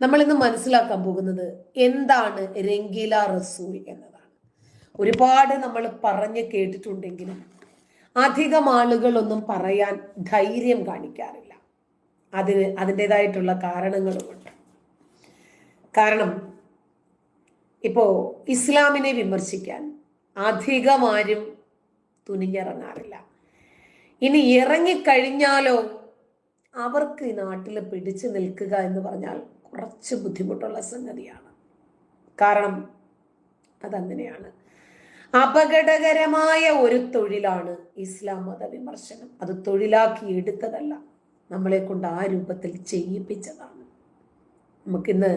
നമ്മൾ ഇന്ന് മനസ്സിലാക്കാൻ പോകുന്നത് എന്താണ് രംഗീല റസൂൽ എന്നതാണ്. ഒരുപാട് നമ്മൾ പറഞ്ഞു കേട്ടിട്ടുണ്ടെങ്കിലും അധികം ആളുകളൊന്നും പറയാൻ ധൈര്യം കാണിക്കാറില്ല. അതിൻ്റെതായിട്ടുള്ള കാരണങ്ങളുമുണ്ട്. കാരണം ഇപ്പോ ഇസ്ലാമിനെ വിമർശിക്കാൻ അധികമാരും തുനിഞ്ഞിറങ്ങാറില്ല. ഇനി ഇറങ്ങിക്കഴിഞ്ഞാലോ അവർക്ക് ഈ നാട്ടിൽ പിടിച്ചു നിൽക്കുക എന്ന് പറഞ്ഞാൽ കുറച്ച് ബുദ്ധിമുട്ടുള്ള സംഗതിയാണ്. കാരണം അതങ്ങനെയാണ്. അപകടകരമായ ഒരു തൊഴിലാണ് ഇസ്ലാം മത വിമർശനം. അത് തൊഴിലാക്കി എടുത്തതല്ല, നമ്മളെ കൊണ്ട് ആ രൂപത്തിൽ ചെയ്യിപ്പിച്ചതാണ്. നമുക്കിന്ന്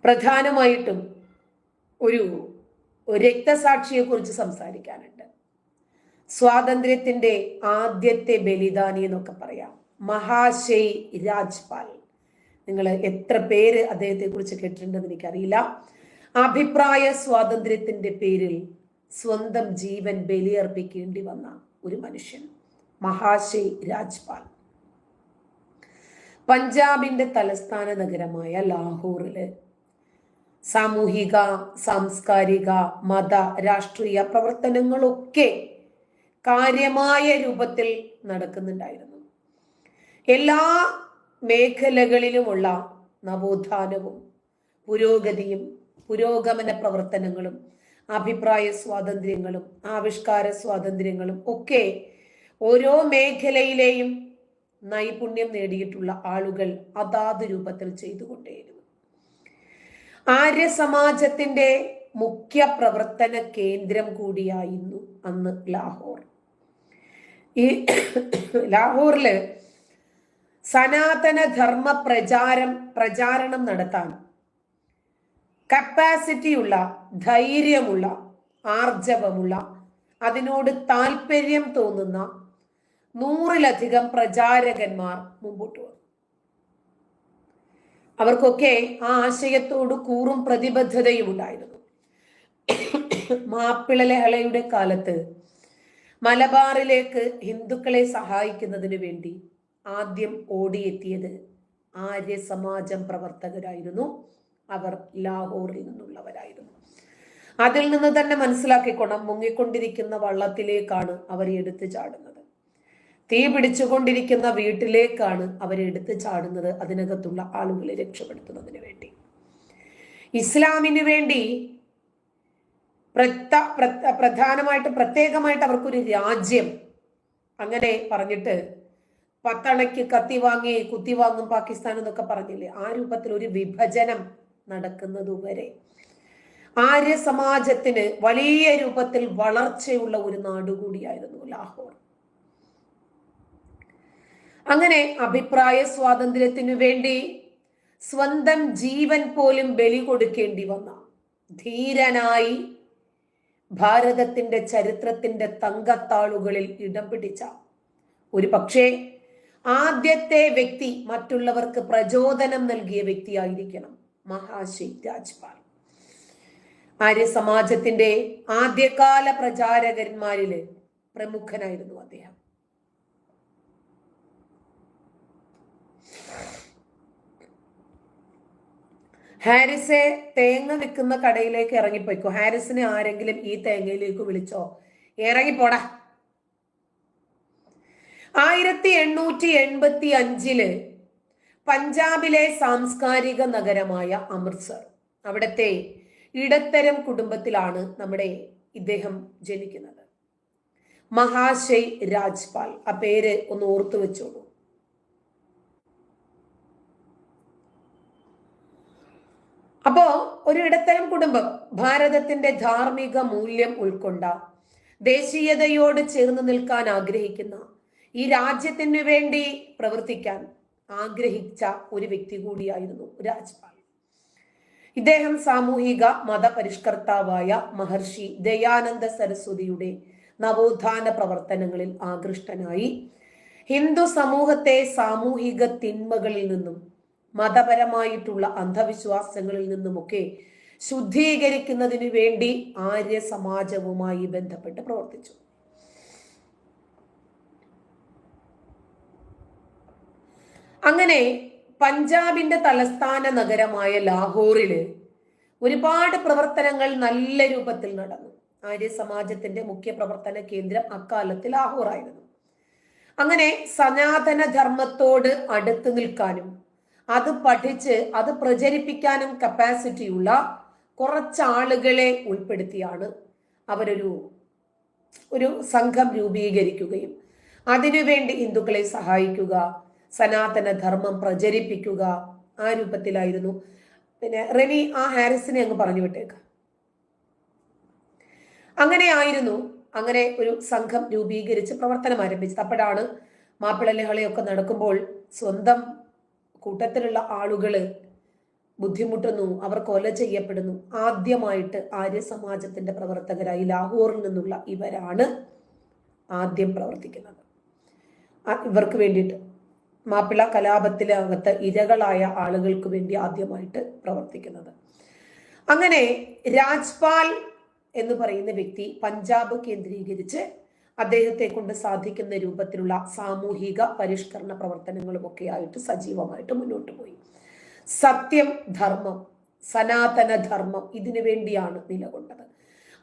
പ്രധാനമായിട്ടും ഒരു രക്തസാക്ഷിയെ കുറിച്ച് സംസാരിക്കാനുണ്ട്. സ്വാതന്ത്ര്യത്തിന്റെ ആദ്യത്തെ ബലിദാനി എന്നൊക്കെ പറയാം, മഹാശയ് രാജ്പാൽ. നിങ്ങൾ എത്ര പേര് അദ്ദേഹത്തെ കുറിച്ച് കേട്ടിട്ടുണ്ടെന്ന് എനിക്കറിയില്ല. അഭിപ്രായ സ്വാതന്ത്ര്യത്തിന്റെ പേരിൽ സ്വന്തം ജീവൻ ബലിയർപ്പിക്കേണ്ടി വന്ന ഒരു മനുഷ്യൻ, മഹാശയ് രാജ്പാൽ. പഞ്ചാബിന്റെ തലസ്ഥാന നഗരമായ ലാഹോറില് സാമൂഹിക, സാംസ്കാരിക, മത, രാഷ്ട്രീയ പ്രവർത്തനങ്ങളൊക്കെ കാര്യമായ രൂപത്തിൽ നടക്കുന്നുണ്ടായിരുന്നു. എല്ലാ മേഖലകളിലുമുള്ള നവോത്ഥാനവും പുരോഗതിയും പുരോഗമന പ്രവർത്തനങ്ങളും അഭിപ്രായ സ്വാതന്ത്ര്യങ്ങളും ആവിഷ്കാര സ്വാതന്ത്ര്യങ്ങളും ഒക്കെ ഓരോ മേഖലയിലെയും നൈപുണ്യം നേടിയിട്ടുള്ള ആളുകൾ അതാത് രൂപത്തിൽ ചെയ്തുകൊണ്ടേയിരുന്നു. ആര്യ സമാജത്തിന്റെ മുഖ്യ പ്രവർത്തന കേന്ദ്രം കൂടിയായിരുന്നു അന്ന് ലാഹോർ. ഈ ലാഹോറില് സനാതന ധർമ്മ പ്രചാരണം നടത്താൻ കപ്പാസിറ്റിയുള്ള, ധൈര്യമുള്ള, ആർജവമുള്ള, അതിനോട് താല്പര്യം തോന്നുന്ന 100-ലധികം പ്രചാരകന്മാർ മുമ്പോട്ട് വന്നു. അവർക്കൊക്കെ ആ ആശയത്തോട് കൂറും പ്രതിബദ്ധതയും ഉണ്ടായിരുന്നു. മാപ്പിള ലഹളയുടെ കാലത്ത് മലബാറിലേക്ക് ഹിന്ദുക്കളെ സഹായിക്കുന്നതിന് വേണ്ടി ആദ്യം ഓടിയെത്തിയത് ആര്യ സമാജം പ്രവർത്തകരായിരുന്നു. അവർ ലാഹോറിൽ നിന്നുള്ളവരായിരുന്നു. അതിൽ നിന്ന് തന്നെ മനസ്സിലാക്കിക്കൊള്ളാം, മുങ്ങിക്കൊണ്ടിരിക്കുന്ന വള്ളത്തിലേക്കാണ് അവർ എടുത്തു ചാടുന്നത്. തീ പിടിച്ചുകൊണ്ടിരിക്കുന്ന വീട്ടിലേക്കാണ് അവരെടുത്ത് ചാടുന്നത്, അതിനകത്തുള്ള ആളുകളെ രക്ഷപ്പെടുത്തുന്നതിന് വേണ്ടി. ഇസ്ലാമിന് വേണ്ടി പ്രത്യേകമായിട്ട് അവർക്കൊരു രാജ്യം അങ്ങനെ പറഞ്ഞിട്ട് പത്തണയ്ക്ക് കത്തി വാങ്ങി കുത്തി വാങ്ങും പാകിസ്ഥാൻ എന്നൊക്കെ പറഞ്ഞില്ലേ, ആ രൂപത്തിൽ ഒരു വിഭജനം നടക്കുന്നതുവരെ ആര്യ സമാജത്തിന് വലിയ രൂപത്തിൽ വളർച്ചയുള്ള ഒരു നാടുകൂടിയായിരുന്നു ലാഹോർ. അങ്ങനെ അഭിപ്രായ സ്വാതന്ത്ര്യത്തിനു വേണ്ടി സ്വന്തം ജീവൻ പോലും ബലി കൊടുക്കേണ്ടി വന്ന ധീരനായി ഭാരതത്തിന്റെ ചരിത്രത്തിന്റെ തങ്കത്താളുകളിൽ ഇടം പിടിച്ച ഒരു പക്ഷേ ആദ്യത്തെ വ്യക്തി, മറ്റുള്ളവർക്ക് പ്രചോദനം നൽകിയ വ്യക്തിയായിരിക്കണം മഹാശയ് രാജ്പാൽ. ആര്യ സമാജത്തിന്റെ ആദ്യകാല പ്രചാരകന്മാരില് പ്രമുഖനായിരുന്നു അദ്ദേഹം. ഹാരിസെ തേങ്ങ വിൽക്കുന്ന കടയിലേക്ക് ഇറങ്ങിപ്പോയിക്കോ. ഹാരിസിനെ ആരെങ്കിലും ഈ തേങ്ങയിലേക്ക് വിളിച്ചോ, ഇറങ്ങിപ്പോടാ. 1885 പഞ്ചാബിലെ സാംസ്കാരിക നഗരമായ അമൃത്സർ, അവിടത്തെ ഇടത്തരം കുടുംബത്തിലാണ് ഇദ്ദേഹം ജനിക്കുന്നത്. മഹാശയ് രാജ്പാൽ, ആ പേര് ഒന്ന് ഓർത്തു വെച്ചോളൂ. അപ്പോ ഒരു ഇടത്തരം കുടുംബം, ഭാരതത്തിന്റെ ധാർമ്മിക മൂല്യം ഉൾക്കൊണ്ട, ദേശീയതയോട് ചേർന്ന് നിൽക്കാൻ ആഗ്രഹിക്കുന്ന, ഈ രാജ്യത്തിന് വേണ്ടി പ്രവർത്തിക്കാൻ ആഗ്രഹിച്ച ഒരു വ്യക്തി കൂടിയായിരുന്നു രാജ്പാൽ. ഇദ്ദേഹം സാമൂഹിക മതപരിഷ്കർത്താവായ മഹർഷി ദയാനന്ദ സരസ്വതിയുടെ നവോത്ഥാന പ്രവർത്തനങ്ങളിൽ ആകൃഷ്ടനായി ഹിന്ദു സമൂഹത്തെ സാമൂഹിക തിന്മകളിൽ നിന്നും മതപരമായിട്ടുള്ള അന്ധവിശ്വാസങ്ങളിൽ നിന്നുമൊക്കെ ശുദ്ധീകരിക്കുന്നതിന് വേണ്ടി ആര്യ സമാജവുമായി ബന്ധപ്പെട്ട് പ്രവർത്തിച്ചു. അങ്ങനെ പഞ്ചാബിന്റെ തലസ്ഥാന നഗരമായ ലാഹോറില് ഒരുപാട് പ്രവർത്തനങ്ങൾ നല്ല രൂപത്തിൽ നടന്നു. ആര്യ സമാജത്തിന്റെ മുഖ്യ പ്രവർത്തന കേന്ദ്രം അക്കാലത്ത് ലാഹോറായിരുന്നു. അങ്ങനെ സനാതന ധർമ്മത്തോട് അടുത്തു നിൽക്കാനും അത് പഠിച്ച് അത് പ്രചരിപ്പിക്കാനും കപ്പാസിറ്റിയുള്ള കുറച്ചാളുകളെ ഉൾപ്പെടുത്തിയാണ് ഒരു സംഘം രൂപീകരിക്കുകയും അതിനുവേണ്ടി ഹിന്ദുക്കളെ സഹായിക്കുക, സനാതന ധർമ്മം പ്രചരിപ്പിക്കുക, ആ രൂപത്തിലായിരുന്നു. പിന്നെ റെനി ആ ഹാരിസിനെ അങ്ങ് പറഞ്ഞു വിട്ടേക്ക. അങ്ങനെ ഒരു സംഘം രൂപീകരിച്ച് പ്രവർത്തനം ആരംഭിച്ചത്. അപ്പോഴാണ് മാപ്പിള ലഹളയൊക്കെ നടക്കുമ്പോൾ സ്വന്തം കൂട്ടത്തിലുള്ള ആളുകള് ബുദ്ധിമുട്ടുന്നു, അവർ കൊല ചെയ്യപ്പെടുന്നു. ആദ്യമായിട്ട് ആര്യ സമാജത്തിന്റെ പ്രവർത്തകരായി ലാഹോറിൽ നിന്നുള്ള ഇവരാണ് ആദ്യം പ്രവർത്തിക്കുന്നത്. ഇവർക്ക് വേണ്ടിയിട്ട് മാപ്പിള കലാപത്തിലകത്ത് ഇരകളായ ആളുകൾക്ക് വേണ്ടി ആദ്യമായിട്ട് പ്രവർത്തിക്കുന്നത്. അങ്ങനെ രാജ്പാൽ എന്ന് പറയുന്ന വ്യക്തി പഞ്ചാബ് കേന്ദ്രീകരിച്ച് അദ്ദേഹത്തെ കൊണ്ട് സാധിക്കുന്ന രൂപത്തിലുള്ള സാമൂഹിക പരിഷ്കരണ പ്രവർത്തനങ്ങളും ഒക്കെ ആയിട്ട് സജീവമായിട്ട് മുന്നോട്ട് പോയി. സത്യം, ധർമ്മം, സനാതന ധർമ്മം ഇതിനു വേണ്ടിയാണ് നിലകൊണ്ടത്.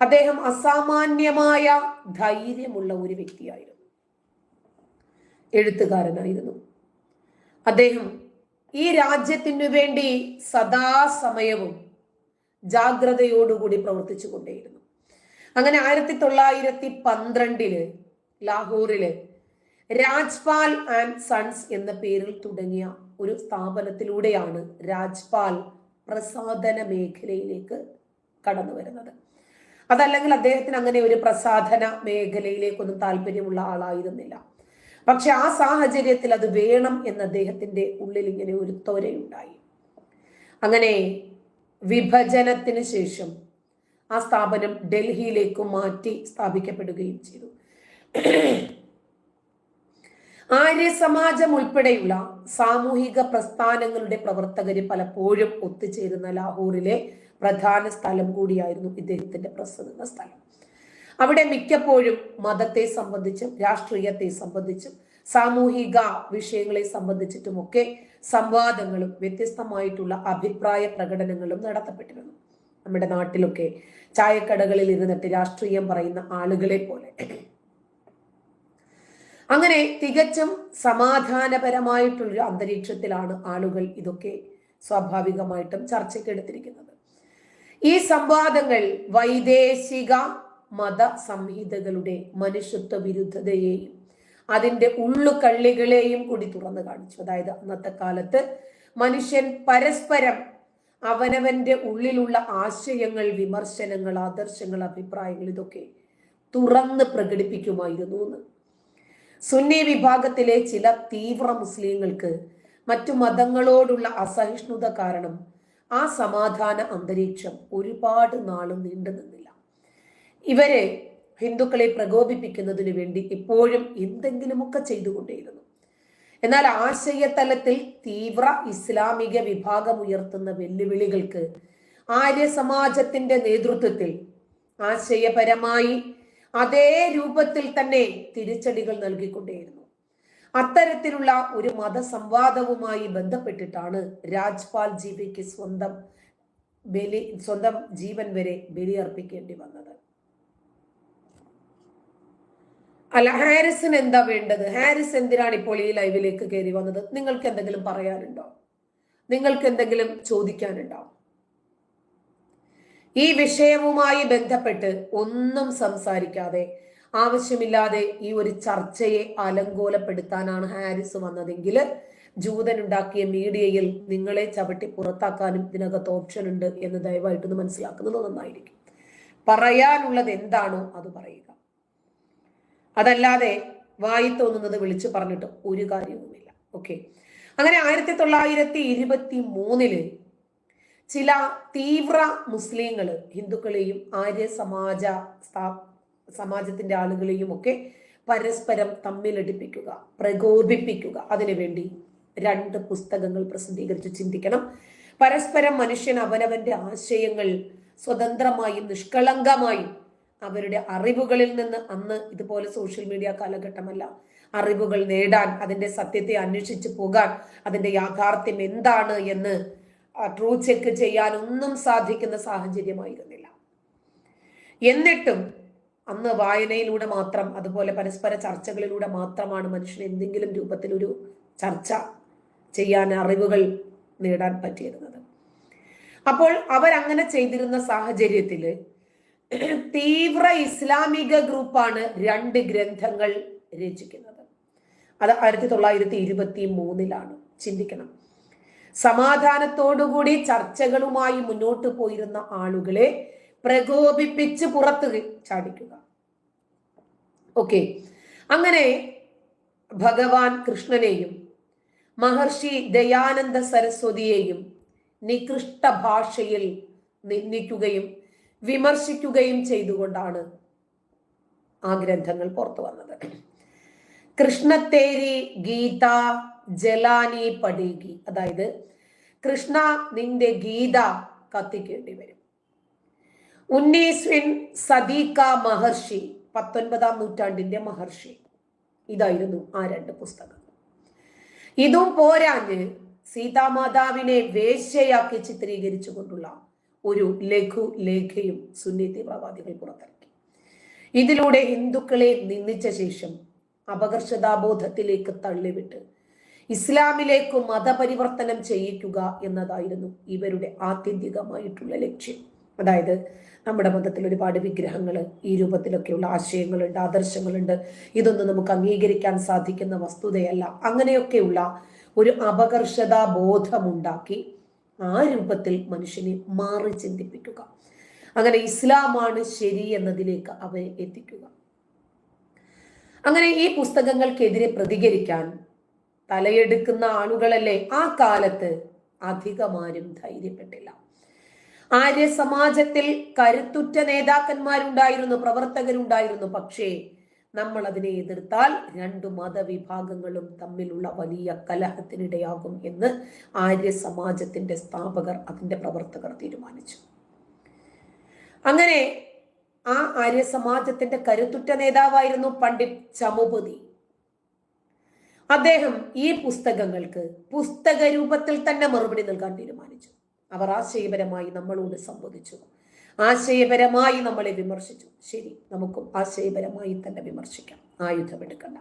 അദ്ദേഹം അസാമാന്യമായ ധൈര്യമുള്ള ഒരു വ്യക്തിയായിരുന്നു, എഴുത്തുകാരനായിരുന്നു. അദ്ദേഹം ഈ രാജ്യത്തിനു വേണ്ടി സദാസമയവും ജാഗ്രതയോടുകൂടി പ്രവർത്തിച്ചു കൊണ്ടേയിരുന്നു. അങ്ങനെ 1912 ലാഹോറില് രാജ്പാൽ ആൻഡ് സൺസ് എന്ന പേരിൽ തുടങ്ങിയ ഒരു സ്ഥാപനത്തിലൂടെയാണ് രാജ്പാൽ പ്രസാധന മേഖലയിലേക്ക് കടന്നു വരുന്നത്. അതല്ലെങ്കിൽ അദ്ദേഹത്തിന് അങ്ങനെ ഒരു പ്രസാധന മേഖലയിലേക്കൊന്നും താല്പര്യമുള്ള ആളായിരുന്നില്ല. പക്ഷെ ആ സാഹചര്യത്തിൽ അത് വേണം എന്ന് അദ്ദേഹത്തിന്റെ ഉള്ളിൽ ഇങ്ങനെ ഒരു ത്വരയുണ്ടായി. അങ്ങനെ വിഭജനത്തിന് ശേഷം ആ സ്ഥാപനം ഡൽഹിയിലേക്ക് മാറ്റി സ്ഥാപിക്കപ്പെടുകയും ചെയ്തു. ആര്യ സമാജം ഉൾപ്പെടെയുള്ള സാമൂഹിക പ്രസ്ഥാനങ്ങളുടെ പ്രവർത്തകര് പലപ്പോഴും ഒത്തുചേരുന്ന ലാഹോറിലെ പ്രധാന സ്ഥലം കൂടിയായിരുന്നു ഇദ്ദേഹത്തിന്റെ പ്രസംഗ സ്ഥലം. അവിടെ മിക്കപ്പോഴും മതത്തെ സംബന്ധിച്ചും രാഷ്ട്രീയത്തെ സംബന്ധിച്ചും സാമൂഹിക വിഷയങ്ങളെ സംബന്ധിച്ചിട്ടുമൊക്കെ സംവാദങ്ങളും വ്യത്യസ്തമായിട്ടുള്ള അഭിപ്രായ പ്രകടനങ്ങളും നടത്തപ്പെട്ടിരുന്നു. നമ്മുടെ നാട്ടിലൊക്കെ ചായക്കടകളിൽ ഇരുന്നിട്ട് രാഷ്ട്രീയം പറയുന്ന ആളുകളെ പോലെ. അങ്ങനെ തികച്ചും സമാധാനപരമായിട്ടുള്ളൊരു അന്തരീക്ഷത്തിലാണ് ആളുകൾ ഇതൊക്കെ സ്വാഭാവികമായിട്ടും ചർച്ചയ്ക്കെടുത്തിരിക്കുന്നത്. ഈ സംവാദങ്ങൾ വൈദേശിക മത സംഹിതകളുടെ മനുഷ്യത്വ വിരുദ്ധതയെയും അതിൻ്റെ ഉള്ളുകള്ളികളെയും കൂടി തുറന്നു കാണിച്ചു. അതായത് അന്നത്തെ കാലത്ത് മനുഷ്യൻ പരസ്പരം അവനവന്റെ ഉള്ളിലുള്ള ആശയങ്ങൾ, വിമർശനങ്ങൾ, ആദർശങ്ങൾ, അഭിപ്രായങ്ങൾ ഇതൊക്കെ തുറന്ന് പ്രകടിപ്പിക്കുമായിരുന്നു എന്ന്. സുന്നി വിഭാഗത്തിലെ ചില തീവ്ര മുസ്ലിങ്ങൾക്ക് മറ്റു മതങ്ങളോടുള്ള അസഹിഷ്ണുത കാരണം ആ സമാധാന അന്തരീക്ഷം ഒരുപാട് നാളും നീണ്ടു നിന്നില്ല. ഇവര് ഹിന്ദുക്കളെ പ്രകോപിപ്പിക്കുന്നതിന് വേണ്ടി എപ്പോഴും എന്തെങ്കിലുമൊക്കെ ചെയ്തുകൊണ്ടേയിരുന്നു. എന്നാൽ ആശയതലത്തിൽ തീവ്ര ഇസ്ലാമിക വിഭാഗം ഉയർത്തുന്ന വെല്ലുവിളികൾക്ക് ആര്യ സമാജത്തിന്റെ നേതൃത്വത്തിൽ ആശയപരമായി അതേ രൂപത്തിൽ തന്നെ തിരിച്ചടികൾ നൽകിക്കൊണ്ടേയിരുന്നു. അത്തരത്തിലുള്ള ഒരു മതസംവാദവുമായി ബന്ധപ്പെട്ടിട്ടാണ് രാജ്പാൽ ജിക്ക് സ്വന്തം ജീവൻ വരെ ബലിയർപ്പിക്കേണ്ടി വന്നത്. അല്ല, ഹാരിസിന് എന്താ വേണ്ടത്? ഹാരിസ് എന്തിനാണ് ഇപ്പോൾ ഈ ലൈവിലേക്ക് കയറി വന്നത്? നിങ്ങൾക്ക് എന്തെങ്കിലും പറയാനുണ്ടോ? നിങ്ങൾക്ക് എന്തെങ്കിലും ചോദിക്കാനുണ്ടോ? ഈ വിഷയവുമായി ബന്ധപ്പെട്ട് ഒന്നും സംസാരിക്കാതെ ആവശ്യമില്ലാതെ ഈ ഒരു ചർച്ചയെ അലങ്കോലപ്പെടുത്താനാണ് ഹാരിസ് വന്നതെങ്കിൽ ജൂതനുണ്ടാക്കിയ മീഡിയയിൽ നിങ്ങളെ ചവിട്ടി പുറത്താക്കാനും ഇതിനകത്ത് ഓപ്ഷൻ ഉണ്ട് എന്ന് ദയവായിട്ടൊന്ന് മനസ്സിലാക്കുന്നത് നന്നായിരിക്കും. പറയാനുള്ളത് എന്താണോ അത് പറയുക. അതല്ലാതെ വായി തോന്നുന്നത് വിളിച്ചു പറഞ്ഞിട്ട് ഒരു കാര്യവുമില്ല. ഓക്കെ. അങ്ങനെ 1923 ചില തീവ്ര മുസ്ലിങ്ങൾ ഹിന്ദുക്കളെയും ആര്യ സമാജത്തിന്റെ ആളുകളെയും ഒക്കെ പരസ്പരം തമ്മിലടിപ്പിക്കുക, പ്രകോപിപ്പിക്കുക, അതിനുവേണ്ടി 2 പുസ്തകങ്ങൾ പ്രസിദ്ധീകരിച്ച് ചിന്തിക്കണം. പരസ്പരം മനുഷ്യൻ അവനവന്റെ ആശയങ്ങൾ സ്വതന്ത്രമായും നിഷ്കളങ്കമായും അവരുടെ അറിവുകളിൽ നിന്ന്, അന്ന് ഇതുപോലെ സോഷ്യൽ മീഡിയ കാലഘട്ടമല്ല, അറിവുകൾ നേടാൻ, അതിന്റെ സത്യത്തെ അന്വേഷിച്ച് പോകാൻ, അതിന്റെ യാഥാർത്ഥ്യം എന്താണ് എന്ന് ട്രൂ ചെക്ക് ചെയ്യാൻ ഒന്നും സാധിക്കുന്ന സാഹചര്യമായിരുന്നില്ല. എന്നിട്ടും അന്ന് വായനയിലൂടെ മാത്രം, അതുപോലെ പരസ്പര ചർച്ചകളിലൂടെ മാത്രമാണ് മനുഷ്യന് എന്തെങ്കിലും രൂപത്തിൽ ഒരു ചർച്ച ചെയ്യാൻ, അറിവുകൾ നേടാൻ പറ്റിയിരുന്നത്. അപ്പോൾ അവരങ്ങനെ ചെയ്തിരുന്ന സാഹചര്യത്തിൽ തീവ്ര ഇസ്ലാമിക ഗ്രൂപ്പാണ് 2 ഗ്രന്ഥങ്ങൾ രചിക്കുന്നത്. അത് 1923 ചിന്തിക്കണം. സമാധാനത്തോടുകൂടി ചർച്ചകളുമായി മുന്നോട്ട് പോയിരുന്ന ആളുകളെ പ്രകോപിപ്പിച്ച് പുറത്ത് ചാടിക്കുക. ഓക്കെ, അങ്ങനെ ഭഗവാൻ കൃഷ്ണനെയും മഹർഷി ദയാനന്ദ സരസ്വതിയെയും നികൃഷ്ട ഭാഷയിൽ നിന്ദിക്കുകയും വിമർശിക്കുകയും ചെയ്തുകൊണ്ടാണ് ആ ഗ്രന്ഥങ്ങൾ പുറത്തു വന്നത്. കൃഷ്ണത്തേരി ഗീത ജലാനി പടേഗി, അതായത് കൃഷ്ണ നിന്റെ ഗീത കത്തിക്കേണ്ടി വരും. 19 സദീക മഹർഷി, 19ാം നൂറ്റാണ്ടിന്റെ മഹർഷി. ഇതായിരുന്നു ആ 2 പുസ്തകം. ഇതും പോരാഞ്ഞ് സീതാമാതാവിനെ വേശ്യയാക്കി ചിത്രീകരിച്ചുകൊണ്ടുള്ള ഒരു ലഘു ലേഖയും സുന്നി തീവ്രവാദികൾ പുറത്തിറക്കി. ഇതിലൂടെ ഹിന്ദുക്കളെ നിന്ദിച്ച ശേഷം അപകർഷതാബോധത്തിലേക്ക് തള്ളിവിട്ട് ഇസ്ലാമിലേക്ക് മതപരിവർത്തനം ചെയ്യിക്കുക എന്നതായിരുന്നു ഇവരുടെ ആത്യന്തികമായിട്ടുള്ള ലക്ഷ്യം. അതായത് നമ്മുടെ മതത്തിൽ ഒരുപാട് വിഗ്രഹങ്ങൾ, ഈ രൂപത്തിലൊക്കെയുള്ള ആശയങ്ങളുണ്ട്, ആദർശങ്ങളുണ്ട്, ഇതൊന്നും നമുക്ക് അംഗീകരിക്കാൻ സാധിക്കുന്ന വസ്തുതയല്ല, അങ്ങനെയൊക്കെയുള്ള ഒരു അപകർഷതാ ബോധമുണ്ടാക്കി ആ രൂപത്തിൽ മനുഷ്യനെ മാറി ചിന്തിപ്പിക്കുക, അങ്ങനെ ഇസ്ലാമാണ് ശരി എന്നതിലേക്ക് അവരെ എത്തിക്കുക. അങ്ങനെ ഈ പുസ്തകങ്ങൾക്കെതിരെ പ്രതികരിക്കാൻ തലയെടുക്കുന്ന ആളുകളല്ലേ ആ കാലത്ത് അധികമാരും ധൈര്യപ്പെട്ടില്ല. ആര്യ സമാജത്തിൽ കരുത്തുറ്റ നേതാക്കന്മാരുണ്ടായിരുന്നു, പ്രവർത്തകരുണ്ടായിരുന്നു. പക്ഷേ നമ്മൾ അതിനെ എതിർത്താൽ 2 മതവിഭാഗങ്ങളും തമ്മിലുള്ള വലിയ കലഹത്തിനിടയാകും എന്ന് ആര്യ സമാജത്തിന്റെ സ്ഥാപകർ, അതിന്റെ പ്രവർത്തകർ തീരുമാനിച്ചു. അങ്ങനെ ആ ആര്യ സമാജത്തിന്റെ കരുത്തുറ്റ നേതാവായിരുന്നു പണ്ഡിറ്റ് ചമുപതി. അദ്ദേഹം ഈ പുസ്തകങ്ങൾക്ക് പുസ്തക രൂപത്തിൽ തന്നെ മറുപടി നൽകാൻ തീരുമാനിച്ചു. അവർ ആശയപരമായി നമ്മളോട് സംവദിച്ചു, ആശയപരമായി നമ്മളെ വിമർശിച്ചു. ശരി, നമുക്കും ആശയപരമായി തന്നെ വിമർശിക്കാം, ആയുധമെടുക്കണ്ട.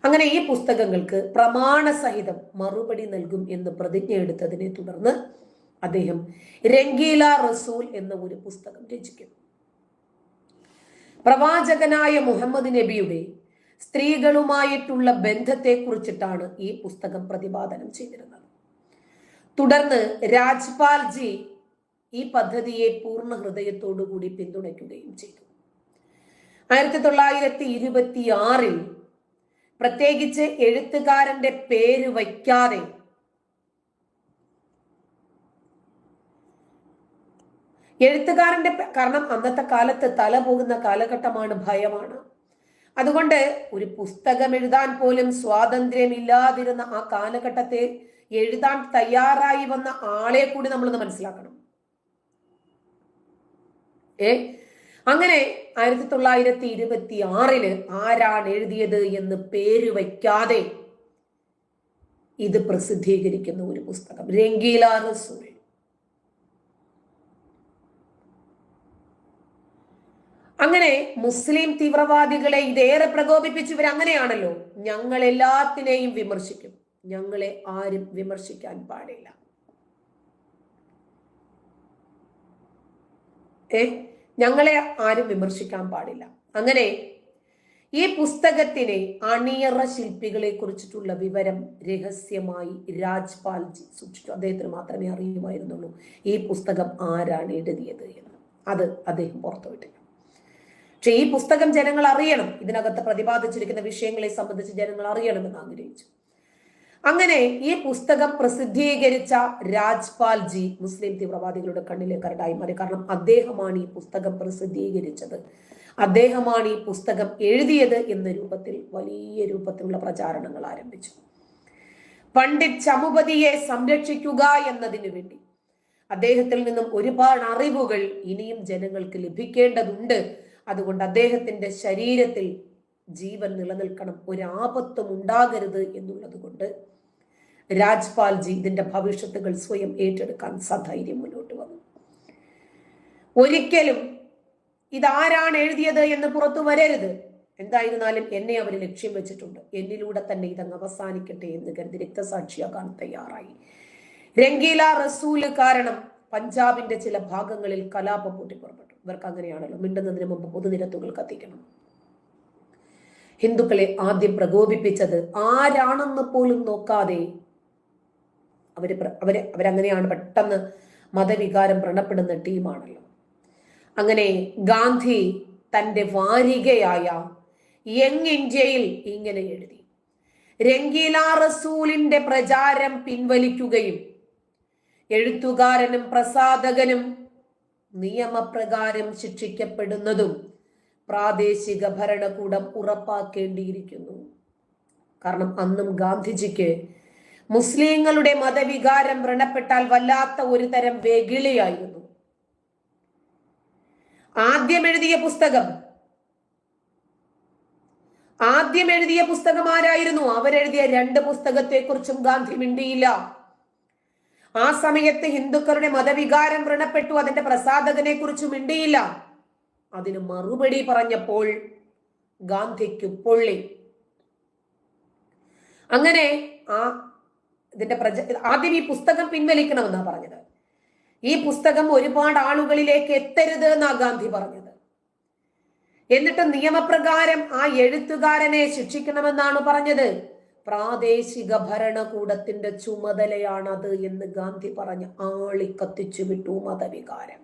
അങ്ങനെ ഈ പുസ്തകങ്ങൾക്ക് പ്രമാണസഹിതം മറുപടി നൽകും എന്ന് പ്രതിജ്ഞ എടുത്തതിനെ തുടർന്ന് അദ്ദേഹം രംഗീല റസൂൽ എന്ന ഒരു പുസ്തകം രചിക്കുന്നു. പ്രവാചകനായ മുഹമ്മദ് നബിയുടെ സ്ത്രീകളുമായിട്ടുള്ള ബന്ധത്തെ കുറിച്ചിട്ടാണ് ഈ പുസ്തകം പ്രതിപാദനം ചെയ്തിരുന്നത്. തുടർന്ന് രാജ്പാൽ ജി ഈ പദ്ധതിയെ പൂർണ്ണ ഹൃദയത്തോടുകൂടി പിന്തുണയ്ക്കുകയും ചെയ്തു. 1926 പ്രത്യേകിച്ച് എഴുത്തുകാരന്റെ പേര് വയ്ക്കാതെ കാരണം അന്നത്തെ കാലത്ത് തല പോകുന്ന കാലഘട്ടമാണ്, ഭയമാണ്. അതുകൊണ്ട് ഒരു പുസ്തകം എഴുതാൻ പോലും സ്വാതന്ത്ര്യമില്ലാതിരുന്ന ആ കാലഘട്ടത്തെ എഴുതാൻ തയ്യാറായി വന്ന ആളെ കൂടി നമ്മളൊന്ന് മനസ്സിലാക്കണം. അങ്ങനെ 1926 ആരാണ് എഴുതിയത് എന്ന് പേര് വയ്ക്കാതെ ഇത് പ്രസിദ്ധീകരിക്കുന്ന ഒരു പുസ്തകം, രംഗീല റസൂൽ. അങ്ങനെ മുസ്ലിം തീവ്രവാദികളെ ഇതേറെ പ്രകോപിപ്പിച്ചു. ഇവരങ്ങനെയാണല്ലോ, ഞങ്ങൾ എല്ലാത്തിനെയും വിമർശിക്കും, ഞങ്ങളെ ആരും വിമർശിക്കാൻ പാടില്ല. ഞങ്ങളെ ആരും വിമർശിക്കാൻ പാടില്ല. അങ്ങനെ ഈ പുസ്തകത്തിനെ അണിയറ ശില്പികളെ കുറിച്ചിട്ടുള്ള വിവരം രഹസ്യമായി രാജ്പാൽ ജി സൂക്ഷിച്ചു. അദ്ദേഹത്തിന് മാത്രമേ അറിയുമായിരുന്നുള്ളൂ ഈ പുസ്തകം ആരാണ് എഴുതിയത് എന്ന്. അത് അദ്ദേഹം പുറത്തുവിട്ടില്ല. പക്ഷെ ഈ പുസ്തകം ജനങ്ങൾ അറിയണം, ഇതിനകത്ത് പ്രതിപാദിച്ചിരിക്കുന്ന വിഷയങ്ങളെ സംബന്ധിച്ച് ജനങ്ങൾ അറിയണമെന്ന് ആഗ്രഹിച്ചു. അങ്ങനെ ഈ പുസ്തകം പ്രസിദ്ധീകരിച്ച രാജ്പാൽ ജി മുസ്ലിം തീവ്രവാദികളുടെ കണ്ണിലെ കരടായി മാറി. കാരണം അദ്ദേഹമാണ് ഈ പുസ്തകം പ്രസിദ്ധീകരിച്ചത്, അദ്ദേഹമാണ് ഈ പുസ്തകം എഴുതിയത് എന്ന രൂപത്തിൽ വലിയ രൂപത്തിലുള്ള പ്രചാരണങ്ങൾ ആരംഭിച്ചു. പണ്ഡിറ്റ് ചമുപതിയെ സംരക്ഷിക്കുക എന്നതിനു വേണ്ടി അദ്ദേഹത്തിൽ നിന്നും ഒരുപാട് അറിവുകൾ ഇനിയും ജനങ്ങൾക്ക് ലഭിക്കേണ്ടതുണ്ട്. അതുകൊണ്ട് അദ്ദേഹത്തിന്റെ ശരീരത്തിൽ ജീവൻ നിലനിൽക്കണം, ഒരാപത്തും ഉണ്ടാകരുത് എന്നുള്ളത് കൊണ്ട് രാജ്പാൽജി ഇതിന്റെ ഭവിഷ്യത്തുകൾ സ്വയം ഏറ്റെടുക്കാൻ സധൈര്യം മുന്നോട്ട് വന്നു. ഒരിക്കലും ഇതാരാണ് എഴുതിയത് എന്ന് പുറത്തു വരരുത്, എന്തായിരുന്നാലും എന്നെ അവർ ലക്ഷ്യം വെച്ചിട്ടുണ്ട്, എന്നിലൂടെ തന്നെ ഇതങ്ങ് അവസാനിക്കട്ടെ എന്ന് കരുതി രക്തസാക്ഷിയാകാൻ തയ്യാറായി. രംഗീല റസൂല് കാരണം പഞ്ചാബിന്റെ ചില ഭാഗങ്ങളിൽ കലാപം പൊട്ടിപ്പുറപ്പെട്ടു. ഇവർക്ക് അങ്ങനെയാണല്ലോ, മിണ്ടുന്നതിന് മുമ്പ് പൊതുനിരത്തുകൾ കത്തിക്കണം. ഹിന്ദുക്കളെ ആദ്യം പ്രകോപിപ്പിച്ചത് ആരാണെന്ന് പോലും നോക്കാതെ അവരങ്ങനെയാണ്, പെട്ടെന്ന് മതവികാരം വ്രണപ്പെടുന്ന ടീമാണല്ലോ. അങ്ങനെ ഗാന്ധി തന്റെ വാരികയായ യങ് ഇന്ത്യയിൽ ഇങ്ങനെ എഴുതി: രംഗീല റസൂലിന്റെ പ്രചാരം പിൻവലിക്കുകയും എഴുത്തുകാരനും പ്രസാധകനും നിയമപ്രകാരം ശിക്ഷിക്കപ്പെടുന്നതും പ്രാദേശിക ഭരണകൂടം ഉറപ്പാക്കേണ്ടിയിരിക്കുന്നു. കാരണം അന്നും ഗാന്ധിജിക്ക് മുസ്ലിങ്ങളുടെ മതവികാരം വ്രണപ്പെട്ടാൽ വല്ലാത്ത ഒരു തരം വെകിളിയായിരുന്നു. ആദ്യം എഴുതിയ പുസ്തകം ആരായിരുന്നു? അവരെഴുതിയ 2 പുസ്തകത്തെക്കുറിച്ചും ഗാന്ധി മിണ്ടിയില്ല. ആ സമയത്ത് ഹിന്ദുക്കളുടെ മതവികാരം വ്രണപ്പെട്ടു, അതിന്റെ പ്രസാധകനെ കുറിച്ച് മിണ്ടിയില്ല. അതിന് മറുപടി പറഞ്ഞപ്പോൾ ഗാന്ധിക്ക് പൊള്ളി. അങ്ങനെ ആദ്യം ഈ പുസ്തകം പിൻവലിക്കണമെന്നാ പറഞ്ഞത്. ഈ പുസ്തകം ഒരുപാട് ആളുകളിലേക്ക് എത്തരുത് എന്നാ ഗാന്ധി പറഞ്ഞത്. എന്നിട്ട് നിയമപ്രകാരം ആ എഴുത്തുകാരനെ ശിക്ഷിക്കണമെന്നാണ് പറഞ്ഞത്. പ്രാദേശിക ഭരണകൂടത്തിന്റെ ചുമതലയാണത് എന്ന് ഗാന്ധി പറഞ്ഞ് ആളിക്കത്തിച്ചു വിട്ടു മതവികാരം.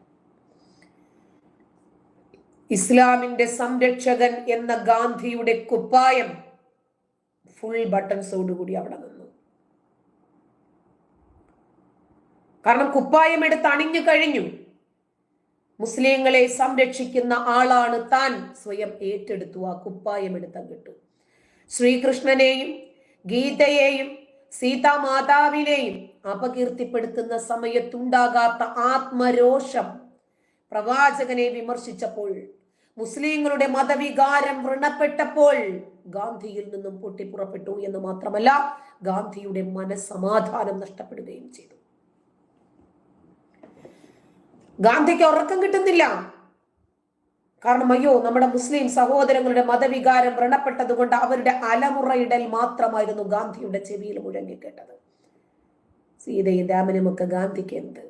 ഇസ്ലാമിന്റെ സംരക്ഷകൻ എന്ന ഗാന്ധിയുടെ കുപ്പായം ഫുൾ ബട്ടൺസോടുകൂടി അവിടെ നിന്നു. കാരണം കുപ്പായം എടുത്ത് അണിഞ്ഞു കഴിഞ്ഞു. മുസ്ലിങ്ങളെ സംരക്ഷിക്കുന്ന ആളാണ് താൻ, സ്വയം ഏറ്റെടുത്തു. ആ കുപ്പായം എടുത്തങ്ങിട്ടു. ശ്രീകൃഷ്ണനെയും ഗീതയെയും സീതാമാതാവിനെയും അപകീർത്തിപ്പെടുത്തുന്ന സമയത്തുണ്ടാകാത്ത ആത്മരോഷം പ്രവാചകനെ വിമർശിച്ചപ്പോൾ, മുസ്ലിങ്ങളുടെ മതവികാരം വ്രണപ്പെട്ടപ്പോൾ ഗാന്ധിയിൽ നിന്നും പൊട്ടിപ്പുറപ്പെട്ടു എന്ന് മാത്രമല്ല, ഗാന്ധിയുടെ മനസ്സമാധാനം നഷ്ടപ്പെടുകയും ചെയ്തു. ഗാന്ധിക്ക് ഉറക്കം കിട്ടുന്നില്ല. കാരണം അയ്യോ, നമ്മുടെ മുസ്ലിം സഹോദരങ്ങളുടെ മതവികാരം വ്രണപ്പെട്ടത് കൊണ്ട് അവരുടെ അലമുറയിടൽ മാത്രമായിരുന്നു ഗാന്ധിയുടെ ചെവിയിൽ മുഴങ്ങിക്കേട്ടത്. സീതയും രാമനും ഒക്കെ ഗാന്ധിക്ക് എന്ത്?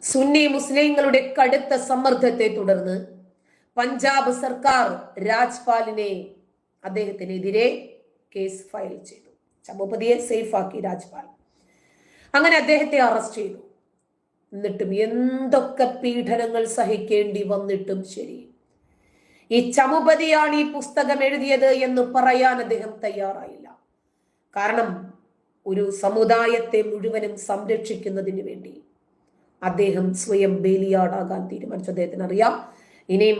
സുന്നി മുസ്ലിങ്ങളുടെ കടുത്ത സമ്മർദ്ദത്തെ തുടർന്ന് പഞ്ചാബ് സർക്കാർ രാജ്പാലിനെ, അദ്ദേഹത്തിനെതിരെ കേസ് ഫയൽ ചെയ്തു. ചമുപതിയെ സേഫാക്കി രാജ്പാൽ. അങ്ങനെ അദ്ദേഹത്തെ അറസ്റ്റ് ചെയ്തു. എന്നിട്ടും എന്തൊക്കെ പീഡനങ്ങൾ സഹിക്കേണ്ടി വന്നിട്ടും ശരി, ഈ ചമുപതിയാണ് ഈ പുസ്തകം എഴുതിയത് എന്ന് പറയാൻ അദ്ദേഹം തയ്യാറായില്ല. കാരണം ഒരു സമുദായത്തെ മുഴുവനും സംരക്ഷിക്കുന്നതിന് വേണ്ടി അദ്ദേഹം സ്വയം ബലിയാടാകാൻ തീരുമാനിച്ചു. അദ്ദേഹത്തിന് അറിയാം, ഇനിയും